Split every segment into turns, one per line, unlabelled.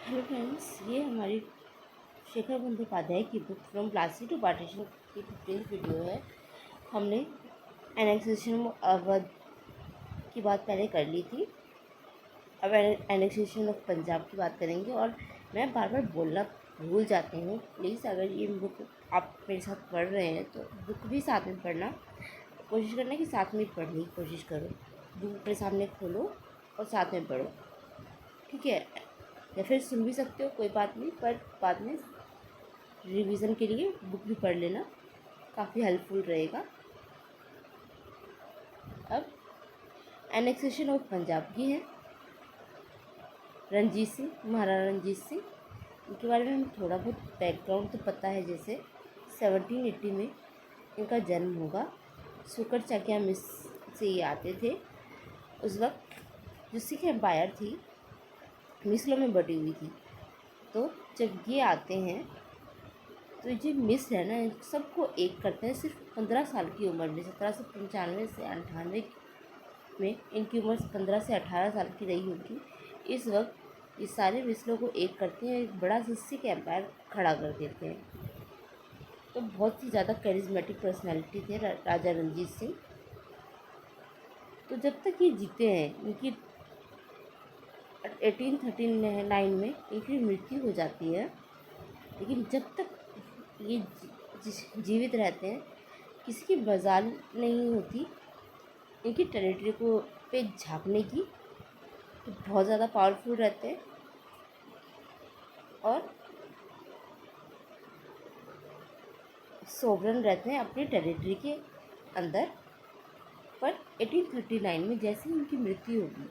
Hello friends, ये हमारी शेखर बंदोपाध्याय की book from Plassey to partition की 15th वीडियो है। हमने एनेक्सेशन अवध की बात पहले कर ली थी। अब एनेक्सेशन ऑफ पंजाब की बात करेंगे। और मैं बार बार बोलना भूल जाती हूँ, प्लीज़ अगर ये बुक आप मेरे साथ पढ़ रहे हैं तो बुक भी साथ में पढ़ना, कोशिश करना कि साथ में पढ़ने की कोशिश करो। बुक अपने सामने खोलो और साथ में पढ़ो, ठीक है? या फिर सुन भी सकते हो, कोई बात नहीं, पर बाद में रिवीजन के लिए बुक भी पढ़ लेना, काफ़ी हेल्पफुल रहेगा। अब एनेक्सेशन ऑफ पंजाब की है रणजीत सिंह, महाराणा रणजीत सिंह। इनके बारे में हमें थोड़ा बहुत बैकग्राउंड तो पता है। जैसे 1780 में इनका जन्म होगा। सुकर चाकिया मिस से ये आते थे। उस वक्त जो सिख एम्पायर थी मिसलों में बटी हुई थी। तो जब ये आते हैं तो ये मिस है ना, सबको एक करते हैं। सिर्फ 15 साल की उम्र में, 1795 से 98 में इनकी उम्र 15 से 18 साल की रही होगी। इस वक्त ये सारे मिसलों को एक करते हैं, एक बड़ा सिख एम्पायर खड़ा कर देते हैं। तो बहुत ही ज़्यादा करिज्मेटिक पर्सनैलिटी थे राजा रणजीत सिंह। तो जब तक ये जीते हैं, इनकी 1839 में इनकी मृत्यु हो जाती है। लेकिन जब तक ये जीवित रहते हैं, किसी की मजाल नहीं होती इनकी टेरिटरी को पे झाँकने की। तो बहुत ज़्यादा पावरफुल रहते हैं और सोवरन रहते हैं अपनी टेरिटरी के अंदर। पर 1839 में जैसे ही इनकी मृत्यु होगी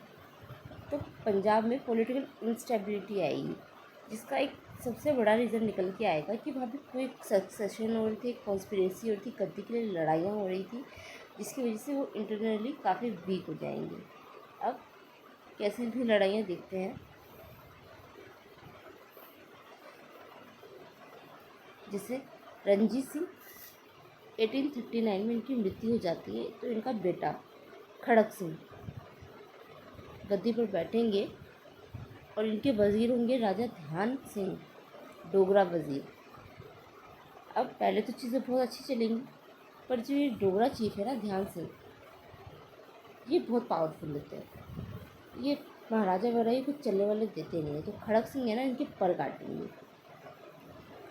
तो पंजाब में पॉलिटिकल इंस्टेबिलिटी आएगी, जिसका एक सबसे बड़ा रीज़न निकल के आएगा कि वहाँ पे कोई सक्सेशन हो रही थी, कॉन्स्पिरेसी हो रही थी, गद्दी के लिए लड़ाइयाँ हो रही थी, जिसकी वजह से वो इंटरनली काफ़ी वीक हो जाएंगे। अब कैसी भी लड़ाइयाँ देखते हैं। जैसे रणजीत सिंह 1839 में इनकी मृत्यु हो जाती है, तो इनका बेटा खड़क सिंह गद्दी पर बैठेंगे और इनके वज़ीर होंगे राजा ध्यान सिंह, डोगरा वज़ीर। अब पहले तो चीज़ें बहुत अच्छी चलेंगी, पर जो ये डोगरा चीफ है ना, ध्यान सिंह, ये बहुत पावरफुल होते हैं। ये महाराजा वगैरह ये कुछ चलने वाले देते नहीं है। तो खड़क सिंह है ना, इनके पर काटेंगे।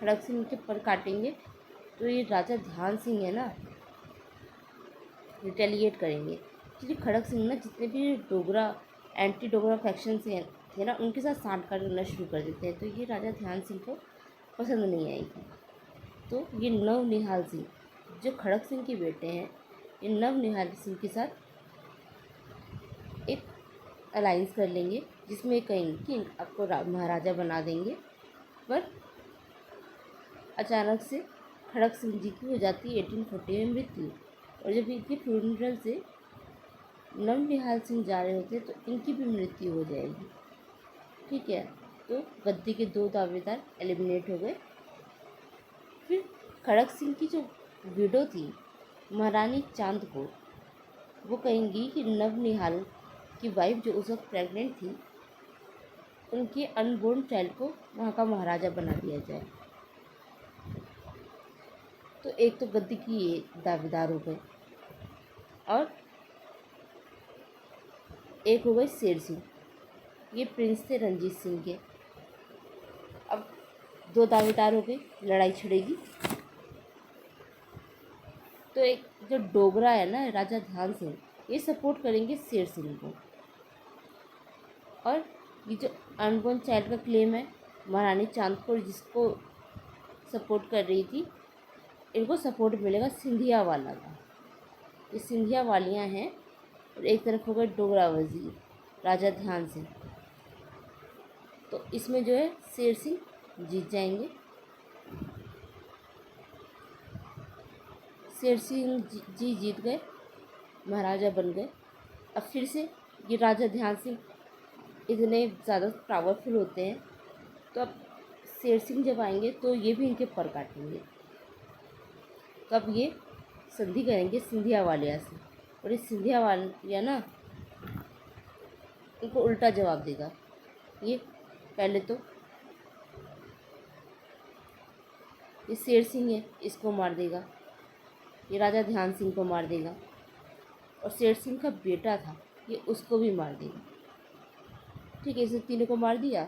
खड़क सिंह इनके पर काटेंगे तो ये राजा ध्यान सिंह है ना, रिटेलिएट करेंगे। क्योंकि खड़क सिंह ना जितने भी डोगरा एंटी डोगरा फैक्शन से थे ना, उनके साथ सांठगांठ करना शुरू कर देते हैं। तो ये राजा ध्यान सिंह को पसंद नहीं आएगी। तो ये नव निहाल सिंह, जो खड़क सिंह के बेटे हैं, ये नव निहाल सिंह के साथ एक अलाइंस कर लेंगे, जिसमें कहेंगे कि आपको महाराजा बना देंगे। पर अचानक से खड़क सिंह जी की हो जाती है 1840 में मृत्यु। और जब इनके फ्यूनरल से नव निहाल सिंह जा रहे होते तो इनकी भी मृत्यु हो जाएगी, ठीक है? तो गद्दी के 2 दावेदार एलिमिनेट हो गए। फिर खड़क सिंह की जो विडो थी महारानी चांद को, वो कहेंगी कि नव निहाल की वाइफ जो उस वक्त प्रेग्नेंट थी, उनके अनबोर्न चाइल्ड को वहाँ का महाराजा बना दिया जाए। तो एक तो गद्दी की ये दावेदार हो गए और एक हो गए शेर सिंह, ये प्रिंस थे रणजीत सिंह के। अब 2 दावेदार हो गए, लड़ाई छिड़ेगी। तो एक जो डोगरा है ना, राजा ध्यान सिंह, ये सपोर्ट करेंगे शेर सिंह को। और ये जो अनबोर्न चाइल्ड का क्लेम है महारानी चांद को, जिसको सपोर्ट कर रही थी, इनको सपोर्ट मिलेगा सिंधिया वाला का। ये सिंधिया वालियाँ हैं। और एक तरफ होगा डोगरा वजीर राजा ध्यान सिंह। तो इसमें जो है शेर सिंह जीत जाएंगे। शेर सिंह जी जीत गए, महाराजा बन गए। अब फिर से ये राजा ध्यान सिंह इतने ज़्यादा पावरफुल होते हैं, तो अब शेर सिंह जब आएंगे तो ये भी इनके पर काटेंगे। तो अब ये संधि करेंगे सिंधिया वालिया से। और ये सिंधिया वालिया ना इनको उल्टा जवाब देगा। ये पहले तो ये शेर सिंह है, इसको मार देगा। ये राजा ध्यान सिंह को मार देगा। और शेर सिंह का बेटा था, ये उसको भी मार देगा। ठीक है, इसे तीनों को मार दिया।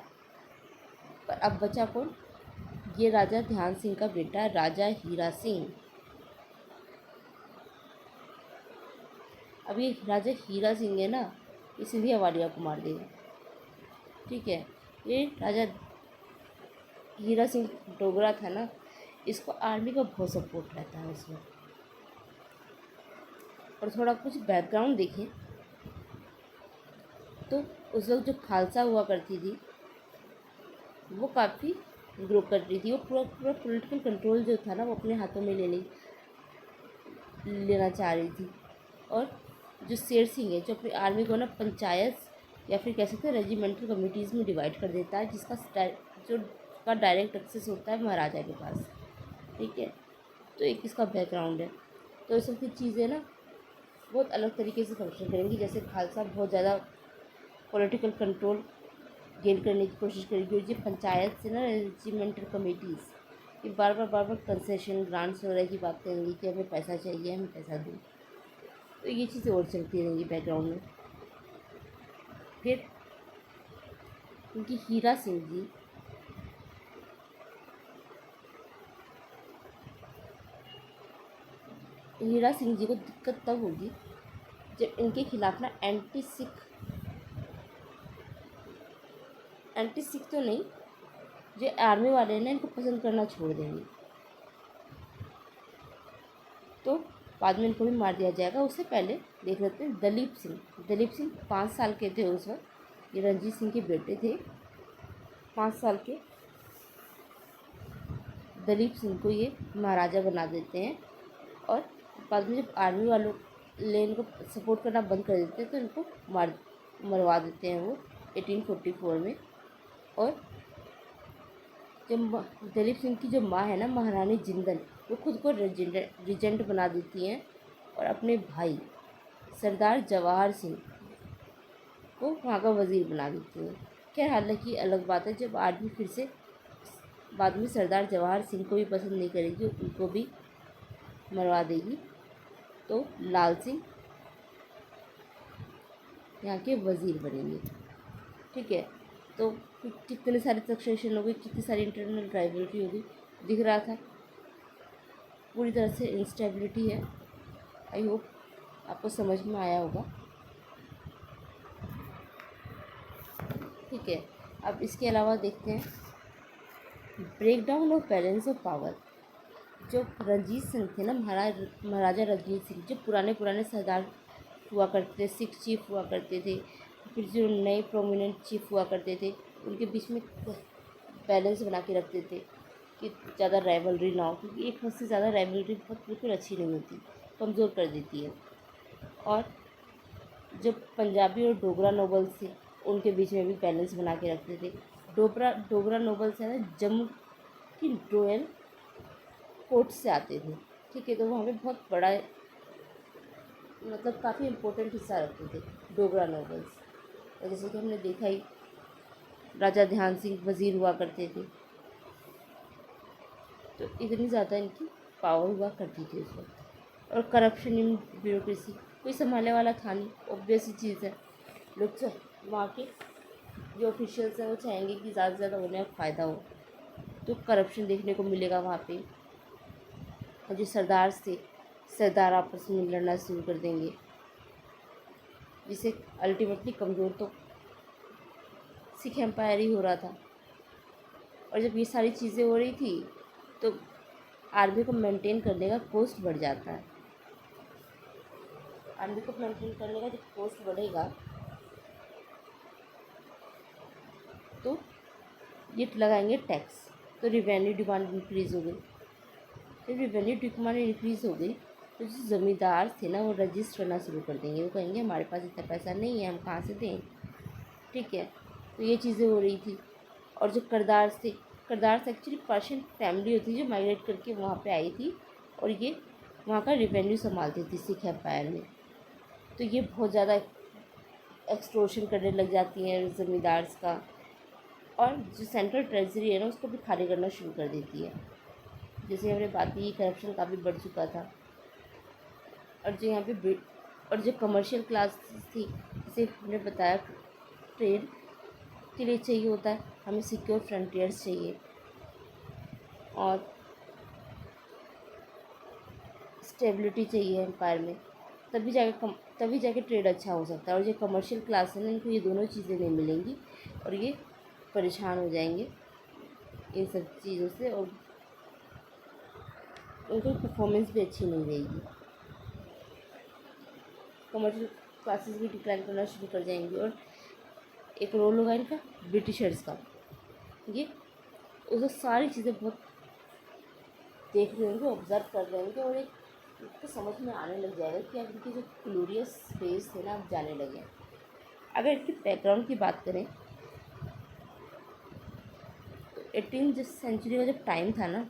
पर अब बचा कौन? ये राजा ध्यान सिंह का बेटा राजा हीरा सिंह। अब ये राजा हीरा सिंह है ना, ये सिंधिया वालिया को मार देगा। ठीक है, ये राजा हीरा सिंह डोगरा था ना, इसको आर्मी का बहुत सपोर्ट रहता है उसमें। और थोड़ा कुछ बैकग्राउंड देखें तो उस वक्त जो खालसा हुआ करती थी वो काफ़ी ग्रो कर रही थी। वो पूरा पूरा पॉलिटिकल कंट्रोल जो था ना वो अपने हाथों में लेना चाह रही थी। और जो शेर सिंह है, जो अपनी आर्मी को ना पंचायत या फिर कह सकते हैं रेजिमेंटल कमिटीज़ में डिवाइड कर देता है, जो का डायरेक्ट एक्सेस होता है महाराजा के पास। ठीक है, तो एक इसका बैकग्राउंड है। तो इस वक्त की चीज़ें ना बहुत अलग तरीके से फंक्शन करेंगी। जैसे खालसा बहुत ज़्यादा पॉलिटिकल कंट्रोल गेन करने की कोशिश करेगी, और ये पंचायत से ना रेजिमेंटल कमेटीज़ ये बार बार कंसेशन ग्रांट्स वगैरह की बात करेंगी कि हमें पैसा चाहिए, हमें पैसा दो। तो ये चीज़ें और चलती रहेंगी बैकग्राउंड में। फिर उनकी हीरा सिंह जी को दिक्कत तब होगी जब इनके खिलाफ ना एंटी सिख तो नहीं, जो आर्मी वाले हैं ना इनको पसंद करना छोड़ देंगे, तो बाद में इनको भी मार दिया जाएगा। उससे पहले देख लेते हैं दलीप सिंह 5 साल के थे उस वक्त। ये रणजीत सिंह के बेटे थे। 5 साल के दलीप सिंह को ये महाराजा बना देते हैं। और बाद में जब आर्मी वालों ने इनको सपोर्ट करना बंद कर देते हैं तो इनको मरवा देते हैं वो 1844 में। और जब दलीप सिंह की जो माँ है ना महारानी जिंदल, वो खुद को रिजेंट बना देती हैं और अपने भाई सरदार जवाहर सिंह को वहाँ का वज़ीर बना देती हैं। खैर हालांकि अलग बात है, जब आर्मी फिर से बाद में सरदार जवाहर सिंह को भी पसंद नहीं करेगी, उनको भी मरवा देगी, तो लाल सिंह यहाँ के वज़ीर बनेंगे। ठीक है, तो कितने सारे सक्सेशन हो गए, कितनी सारी इंटरनल राइवलरी हो गई। दिख रहा था पूरी तरह से इंस्टेबिलिटी है। आई होप आपको समझ में आया होगा। ठीक है, अब इसके अलावा देखते हैं break down of balance of power. जो रणजीत सिंह थे ना, महाराजा रणजीत सिंह, जो पुराने सरदार हुआ करते थे, सिख चीफ हुआ करते थे, फिर जो नए प्रोमिनेंट चीफ हुआ करते थे, उनके बीच में बैलेंस बना के रखते थे कि ज़्यादा राइवलरी ना हो, क्योंकि एक हद से ज़्यादा राइवलरी बिल्कुल अच्छी नहीं होती, कमज़ोर कर देती है। और जो पंजाबी और डोगरा नोबल्स थे उनके बीच में भी बैलेंस बना के रखते थे। डोगरा नोबल्स है ना जम्मू की रॉयल कोर्ट से आते थे। ठीक है, तो वहाँ पे बहुत बड़ा मतलब काफ़ी इम्पोर्टेंट हिस्सा रखते थे डोगरा नोबल्स। और जैसे कि हमने देखा ही राजा ध्यान सिंह वज़ीर हुआ करते थे, तो इतनी ज़्यादा इनकी पावर हुआ करती थी उस वक्त। और करप्शन इन ब्यूरोक्रेसी कोई संभालने वाला था नहीं, ऑब्वियस ही चीज़ है। लोग वहाँ के जो ऑफिशियल्स हैं वो चाहेंगे कि ज़्यादा से ज़्यादा उन्हें फ़ायदा हो, तो करप्शन देखने को मिलेगा वहाँ पे। और जो सरदार आपस में लड़ना शुरू कर देंगे, जिससे अल्टीमेटली कमज़ोर तो सिख एम्पायर ही हो रहा था। और जब ये सारी चीज़ें हो रही थी तो आर्मी को मेंटेन करने का कॉस्ट बढ़ जाता है। आर्मी को मेंटेन करने का जब कॉस्ट बढ़ेगा तो ये लगाएंगे टैक्स, तो रिवेन्यू डिमांड इंक्रीज़ हो गई। जब रिवेन्यू डिमांड इंक्रीज़ हो गई तो जो ज़मींदार थे ना वो रजिस्टर करना शुरू कर देंगे। वो कहेंगे हमारे पास इतना पैसा नहीं है, हम कहाँ से दें। ठीक है, तो ये चीज़ें हो रही थी। और जो करदार से एक्चुअली पर्शियन फैमिली होती थी जो माइग्रेट करके वहाँ पे आई थी, और ये वहाँ का रिवेन्यू संभालती थी सिख एम्पायर में। तो ये बहुत ज़्यादा एक्सटॉर्शन करने लग जाती हैं ज़मींदार्स का, और जो सेंट्रल ट्रेजरी है ना उसको भी खाली करना शुरू कर देती है। जैसे हमने बात की करप्शन काफ़ी बढ़ चुका था। और जो यहाँ पे और जो कमर्शियल क्लास थी, जैसे हमने बताया ट्रेड के लिए चाहिए होता है हमें सिक्योर फ्रंटियर्स चाहिए और स्टेबिलिटी चाहिए एम्पायर में, तभी जाके ट्रेड अच्छा हो सकता है। और जो कमर्शियल क्लास है ना, इनको ये दोनों चीज़ें नहीं मिलेंगी और ये परेशान हो जाएंगे इन सब चीज़ों से और उनकी परफॉर्मेंस भी अच्छी नहीं रहेगी। कमर्शियल क्लासेस भी डिक्लाइन करना शुरू कर जाएंगी और एक रोल होगा इनका ब्रिटिशर्स का। ये उसे सारी चीज़ें बहुत देख रहे होंगे, ऑब्जर्व कर रहे होंगे और एक तो समझ में आने लग जाएगा कि अब इनकी जो ग्लोरियस डेज थे ना अब जाने लगे। अगर इनकी बैकग्राउंड की बात करें तो 18वीं सेंचुरी का जब टाइम था ना,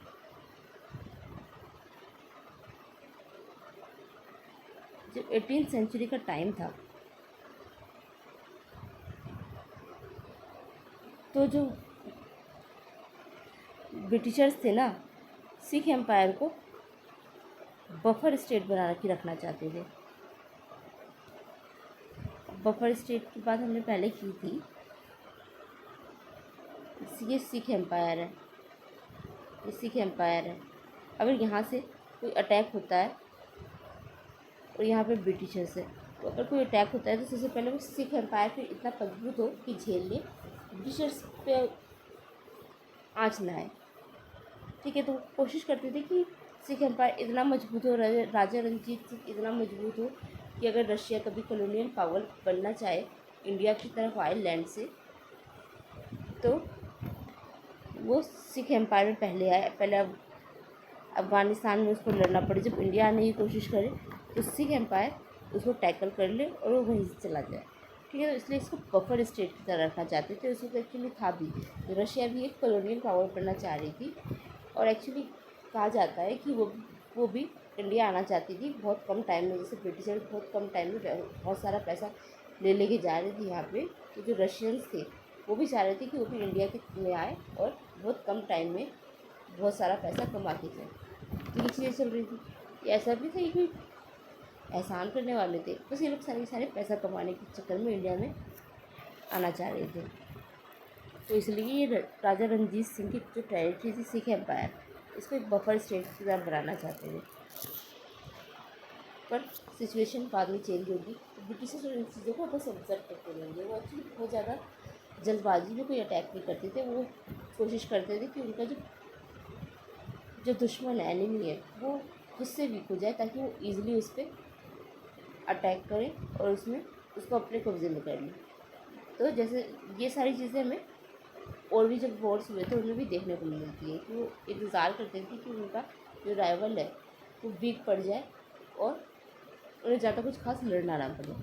जब 18वीं सेंचुरी का टाइम था तो जो ब्रिटिशर्स थे ना, सिख एम्पायर को बफर स्टेट बना के रखना चाहते थे। बफर स्टेट की बात हमने पहले की थी। ये सिख एम्पायर है, ये सिख एम्पायर है। अगर यहाँ से कोई अटैक होता है और यहाँ पे ब्रिटिशर्स है, तो अगर कोई अटैक होता है तो सबसे पहले वो सिख एम्पायर पे इतना मजबूत हो कि झेल ले, ब्रिटिशर्स पे आँच ना आए। ठीक है, तो कोशिश करते थे कि सिख एम्पायर इतना मजबूत हो, राजा रंजीत सिंह इतना मजबूत हो कि अगर रशिया कभी कॉलोनियल पावर बनना चाहे इंडिया की तरफ आए लैंड से, तो वो सिख एम्पायर में पहले आए। पहले अफ़गानिस्तान में उसको लड़ना पड़े, जब इंडिया आने की कोशिश करे तो सिख एम्पायर उसको टैकल कर ले और वो वहीं से चला जाए। ठीक है, तो इसलिए इसको बफर स्टेट की तरह रखना चाहते थे। उसको एक्चुअली था भी, रशिया भी एक कॉलोनियल पावर बनना चाह रही थी और एक्चुअली कहा जाता है कि वो भी इंडिया आना चाहती थी बहुत कम टाइम में। जैसे ब्रिटिशर बहुत कम टाइम में बहुत सारा पैसा ले जा रही थी यहाँ पे, तो जो रशियंस थे वो भी चाह रहे थे कि वो भी इंडिया के में आए और बहुत कम टाइम में बहुत सारा पैसा कमा के जाए। तो ये चीज़ें चल रही थी। ऐसा भी था, ये कोई एहसान करने वाले थे, बस ये लोग सारे पैसा कमाने के चक्कर में इंडिया में आना चाह रहे थे। तो इसलिए ये राजा रंजीत सिंह की जो टेरिटरी थी सिख एम्पायर, इसको एक बफर स्टेट की तरह बनाना चाहते थे। पर सिचुएशन बाद में चेंज होगी, तो ब्रिटिशर्स इन चीज़ों को बस ऑब्जर्व करते रहेंगे। वो एक्चुअली बहुत ज़्यादा जल्दबाजी में कोई अटैक नहीं करते थे। वो कोशिश करते थे कि उनका जो दुश्मन है, एनिमी है, वो खुद से वीक हो जाए ताकि वो ईज़िली उस पर अटैक करें और उसको अपने कब्जे में कर लें। तो जैसे ये सारी चीज़ें हमें और भी जब वॉर्स हुए थे उनमें भी देखने को मिलती है कि वो इंतज़ार करते थे कि उनका जो राइवल है वो वीक पड़ जाए और उन्हें ज़्यादा कुछ खास लड़ना ना पड़े।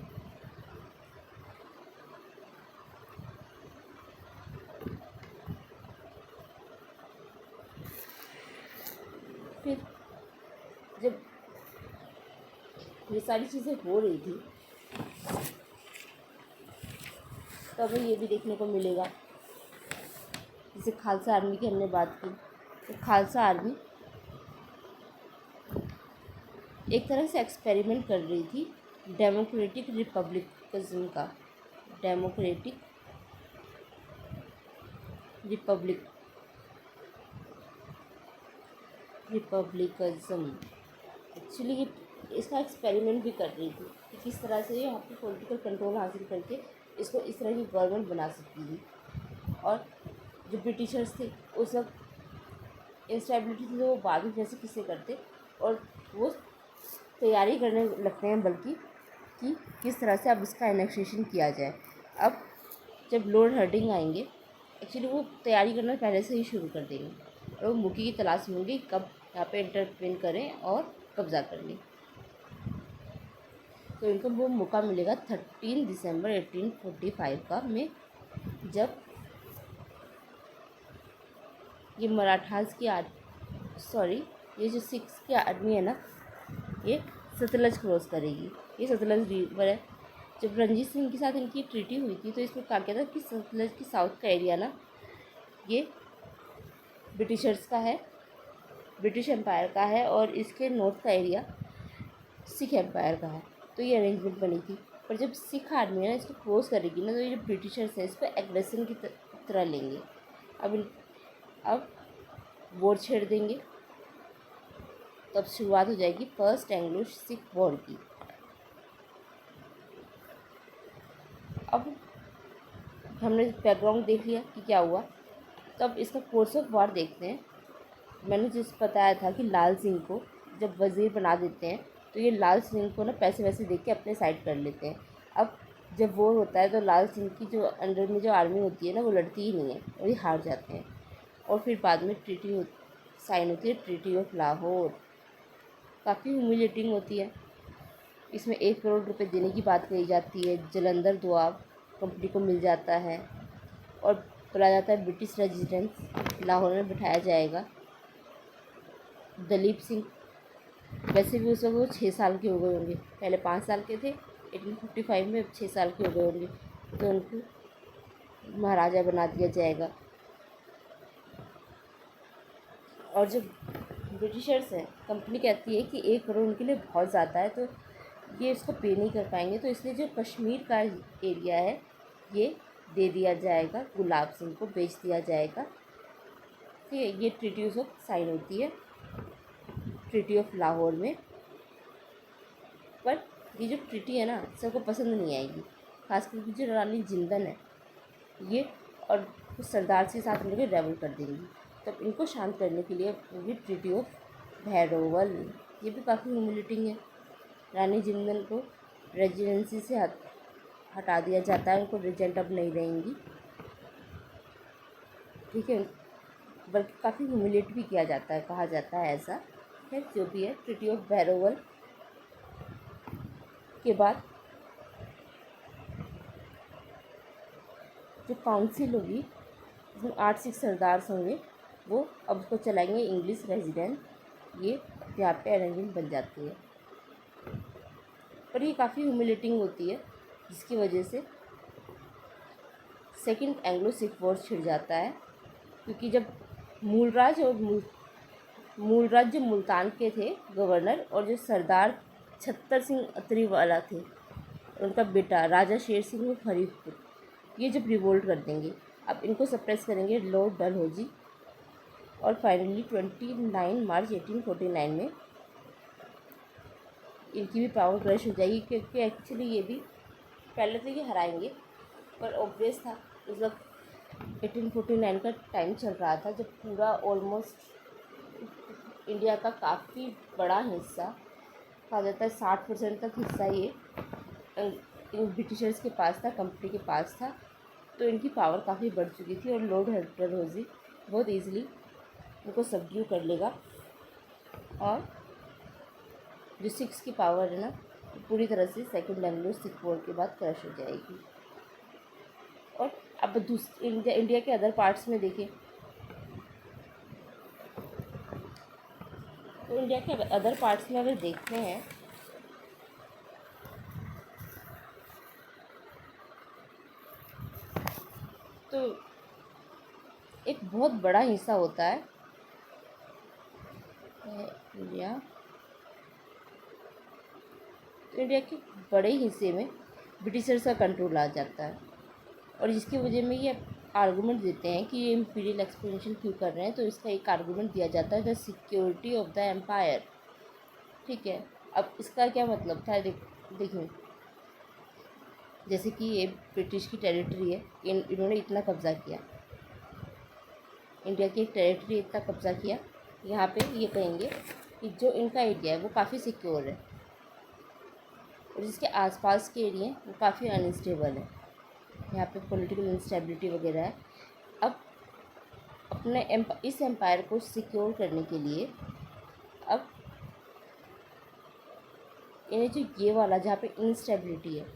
फिर जब ये सारी चीज़ें हो रही थी तब ये भी देखने को मिलेगा, जैसे खालसा आर्मी की हमने बात की, तो खालसा आर्मी एक तरह से एक्सपेरिमेंट कर रही थी डेमोक्रेटिक रिपब्लिकज़म का। डेमोक्रेटिक रिपब्लिकज़म एक्चुअली ये इसका एक्सपेरिमेंट भी कर रही थी कि किस तरह से यहाँ पे पॉलिटिकल कंट्रोल हासिल करके इसको इस तरह की गवर्नमेंट बना सकती थी। और जो ब्रिटिशर्स थे उस वक्त इंस्टेबिलिटी थी, तो वो बाद में जैसे किसे करते और वो तैयारी करने लगते हैं बल्कि कि किस तरह से अब इसका एनेक्सेशन किया जाए। अब जब लॉर्ड हर्डिंग आएंगे, एक्चुअली वो तैयारी करना पहले से ही शुरू कर देंगे और वो मौके की तलाश में होंगे कब यहाँ पे इंटरवेन करें और कब्ज़ा कर लें। तो इनको वो मौका मिलेगा 13 दिसंबर 1845 का में, जब ये मराठास की ये जो सिक्स की आर्मी है ना, ये सतलज क्रॉस करेगी। ये सतलज रिवर है। जब रंजीत सिंह के साथ इनकी ट्रीटी हुई थी तो इसमें कहा गया था कि सतलज की साउथ का एरिया ना ये ब्रिटिशर्स का है ब्रिटिश एम्पायर का है और इसके नॉर्थ का एरिया सिख एम्पायर का है। तो ये अरेंजमेंट बनी थी। पर जब सिख आर्मी है ना इसको क्रॉस करेगी ना, तो ये जो ब्रिटिशर्स हैं इसको एग्रेशन की तरह लेंगे। अब वॉर छेड़ देंगे। तो अब शुरुआत हो जाएगी फर्स्ट एंग्लो सिख वॉर की। अब हमने बैकग्राउंड देख लिया कि क्या हुआ, तो अब इसका कोर्स ऑफ वॉर देखते हैं। मैंने जिस बताया था कि लाल सिंह को जब वज़ीर बना देते हैं तो ये लाल सिंह को ना पैसे वैसे दे के अपने साइड कर लेते हैं। अब जब वॉर होता है तो लाल सिंह की जो अंडर में जो आर्मी होती है ना वो लड़ती ही नहीं है और ये हार जाते हैं। और फिर बाद में साइन होती है ट्रीटी ऑफ लाहौर। काफ़ी ह्यूमिलेटिंग होती है। इसमें 1 करोड़ रुपए देने की बात कही जाती है। जलंधर दोआब कंपनी को मिल जाता है और बोला जाता है ब्रिटिश रेजिडेंस लाहौर में बिठाया जाएगा। दलीप सिंह वैसे भी उस वक्त वो 6 साल के हो गए होंगे, पहले 5 साल के थे 1855 में, 6 साल के हो गए होंगे, तो उनको महाराजा बना दिया जाएगा। और जो ब्रिटिशर्स हैं कंपनी कहती है कि 1 करोड़ उनके लिए बहुत ज़्यादा है, तो ये इसको पे नहीं कर पाएंगे, तो इसलिए जो कश्मीर का एरिया है ये दे दिया जाएगा, गुलाब सिंह को बेच दिया जाएगा। ठीक है, ये ट्रीटी ऑफ साइन होती है ट्रीटी ऑफ लाहौर में। पर ये जो ट्रीटी है ना सबको पसंद नहीं आएगी, खास करके जो रानी जिंदन है ये और कुछ सरदार के साथ मिलकर रेवल कर देंगी। तब इनको शांत करने के लिए ये ट्रीटी ऑफ भैरोवल, ये भी काफ़ी ह्यूमिलेटिंग है। रानी जिंदन को रेजिडेंसी से हटा दिया जाता है, उनको रिजेंट अब नहीं रहेंगी। ठीक है, बल्कि काफ़ी ह्यूमिलेट भी किया जाता है, कहा जाता है ऐसा है। जो भी है, ट्रीटी ऑफ भैरोवल के बाद जो काउंसिल होगी जिसमें 8 सिख सरदार होंगे वो अब उसको चलाएंगे इंग्लिश रेजिडेंट। ये यहाँ पे अरेंजमेंट बन जाती है। पर ये काफ़ी ह्यूमिलेटिंग होती है जिसकी वजह से सेकंड एंग्लो सिख वॉर छिड़ जाता है। क्योंकि जब मूलराज जो मुल्तान के थे गवर्नर, और जो सरदार छत्तर सिंह अतरीवाला थे, उनका बेटा राजा शेर सिंह फरीदपुर, ये जब रिवोल्ट कर देंगे, अब इनको सप्रेस करेंगे लॉर्ड डलहौजी। और फाइनली 29 मार्च 1849 में इनकी भी पावर क्रश हो जाएगी। क्योंकि एक्चुअली ये भी पहले तो ये हराएंगे, पर ऑब्वियस था उस वक्त 1849 का टाइम चल रहा था जब पूरा ऑलमोस्ट इंडिया का काफ़ी बड़ा हिस्सा, कहा जाता है 60% तक हिस्सा ये इन ब्रिटिशर्स के पास था, कंपनी के पास था। तो इनकी पावर काफ़ी बढ़ चुकी थी और लॉर्ड डलहौजी बहुत ईजिली इनको सबड्यू कर लेगा। और जो सिक्स की पावर है ना पूरी तरह से सेकंड एंग्लो सिख वॉर के बाद क्रश हो जाएगी। और अब इंडिया के अदर पार्ट्स में देखें तो इंडिया के अदर पार्ट्स में अगर देखते हैं तो एक बहुत बड़ा हिस्सा होता है इंडिया। तो इंडिया के बड़े हिस्से में ब्रिटिशर्स का कंट्रोल आ जाता है, और जिसकी वजह में ये आर्गूमेंट देते हैं कि ये इंपीरियल एक्सपेंशन क्यों कर रहे हैं। तो इसका एक आर्गूमेंट दिया जाता है the security of the empire. ठीक है, अब इसका क्या मतलब था देखिए, जैसे कि ये ब्रिटिश की टेरिटरी है, इन्होंने इतना कब्ज़ा किया, इंडिया की एक टेरिटरी इतना कब्ज़ा किया, यहाँ पे ये कहेंगे कि जो इनका एरिया है वो काफ़ी सिक्योर है और जिसके आसपास के एरिया वो काफ़ी अनस्टेबल है, यहाँ पे पॉलिटिकल इंस्टेबिलिटी वगैरह है। अब अपने इस एम्पायर को सिक्योर करने के लिए अब इन्हें जो ये वाला जहाँ पे इंस्टेबिलिटी है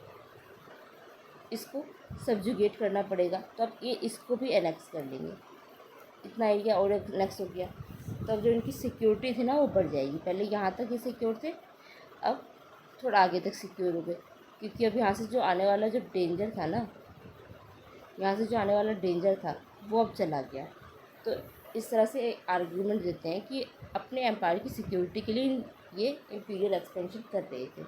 इसको सब्जुगेट करना पड़ेगा। तो अब ये इसको भी एनेक्स कर लेंगे, इतना एरिया और एनेक्स हो गया। तो अब जो इनकी सिक्योरिटी थी ना वो बढ़ जाएगी। पहले यहाँ तक ये सिक्योर थे, अब थोड़ा आगे तक सिक्योर हो गए, क्योंकि अब यहाँ से जो आने वाला जो डेंजर था ना, यहाँ से जो आने वाला डेंजर था वो अब चला गया। तो इस तरह से आर्ग्यूमेंट देते हैं कि अपने एम्पायर की सिक्योरिटी के लिए ये इम्पीरियल एक्सपेंशन कर रहे थे।